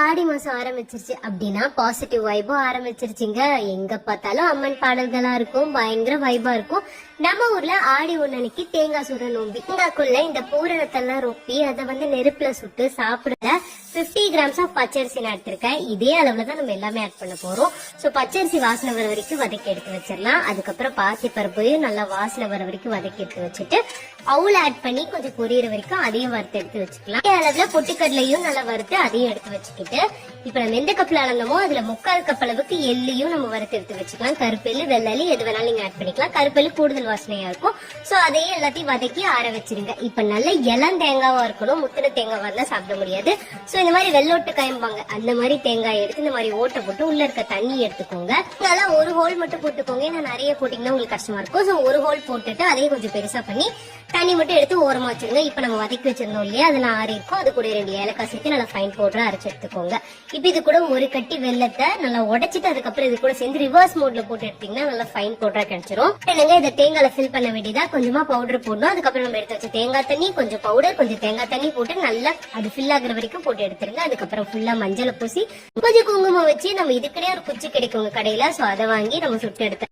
ஆடி மாசம் ஆரம்பிச்சிருச்சு அப்படின்னா பாசிட்டிவ் வைபும் ஆரம்பிச்சிருச்சுங்க. எங்க பார்த்தாலும் அம்மன் பாடல்களா இருக்கும், பயங்கர வைபா இருக்கும். நம்ம ஊர்ல ஆடி ஒண்ணு தேங்காய் சுட நோம்பி. தேங்காய்க்குள்ள இந்த பூரணத்தெல்லாம் ரொப்பி அதை நெருப்புல சுட்டு சாப்பிடுற 50 கிராம்ஸ் ஆஃப் பச்சரிசி நான் எடுத்திருக்கேன். இதே அளவுல தான் நம்ம எல்லாமே ஆட் பண்ண போறோம். சோ பச்சரிசி வாசனை வர வரைக்கும் வதக்கி எடுத்து வச்சிடலாம். அதுக்கப்புறம் பாசி பருப்பையும் நல்லா வாசனை வர வரைக்கும் வதக்கி எடுத்து வச்சுட்டு அவுல் ஆட் பண்ணி கொஞ்சம் பொரியற வரைக்கும் அதையும் வறுத்து எடுத்து வச்சுக்கலாம். அதே அளவுல பொட்டுக்கடலையும் நல்லா வறுத்து அதையும் எடுத்து வச்சுக்கிட்டு இப்ப நம்ம எந்த கப்ல அளந்தோமோ அதுல 3/4 கப் அளவுக்கு எள்ளையும் நம்ம வறுத்து எடுத்து வச்சுக்கலாம். கருப்பெல்லு வெள்ளலி எது வேணாலும் நீங்க ஆட் பண்ணிக்கலாம். கருப்பெல்லு கூடுதல் வாசனையா இருக்கும். சோ அதையும் எல்லாத்தையும் வதக்கி ஆற வச்சிருங்க. இப்ப நல்ல இளம் தேங்காவா இருக்கணும், முத்தின தேங்காவா இருந்தா சாப்பிட முடியாது. சோ இந்த மாதிரி வெள்ளோட்டு காயம்பாங்க, அந்த மாதிரி தேங்காய் எடுத்து இந்த மாதிரி ஓட்டை போட்டு உள்ள இருக்க தண்ணி எடுத்துக்கோங்க. அதெல்லாம் ஒரு ஹோல் மட்டும் போட்டுக்கோங்க, ஏன்னா நிறைய போட்டீங்கன்னா உங்களுக்கு கஷ்டமா இருக்கும். சோ ஒரு ஹோல் போட்டுட்டு அதையும் கொஞ்சம் பெருசா பண்ணி தண்ணி மட்டும் எடுத்து ஓரமா வச்சிருங்க. இப்ப நம்ம வதக்கி வச்சிருந்தோம் இல்லையா, அதெல்லாம் ஆறி இருக்கும். அது கூட 2 ஏலக்காய் சேர்த்து நல்லா ஃபைன் பவுடரா அரைச்சு எடுத்துக்கோங்க. இப்ப இது கூட ஒரு கட்டி வெள்ளத்தை நல்லா உடைச்சிட்டு அதுக்கப்புறம் இது கூட சேர்ந்து ரிவர்ஸ் மோட்ல போட்டு எடுத்தீங்கன்னா நல்லா ஃபைன் பவுடரா கிடைச்சிரும். என்னங்க இதை தேங்காயில ஃபில் பண்ண வேண்டியதா, கொஞ்சமா பவுடர் போடணும். அதுக்கப்புறம் நம்ம எடுத்து வச்ச தேங்காய் தண்ணி, கொஞ்சம் பவுடர், கொஞ்சம் தேங்காய் தண்ணி போட்டு நல்லா அது ஃபில் ஆகுற வரைக்கும் போட்டு எடுத்துருங்க. அதுக்கப்புறம் ஃபுல்லா மஞ்சளை பூசி கொஞ்சம் குங்குமம் வச்சு நம்ம இதுக்குனே ஒரு குச்சி கிடைக்கும் கடையில, சோ அதை வாங்கி நம்ம சுட்டு எடுத்து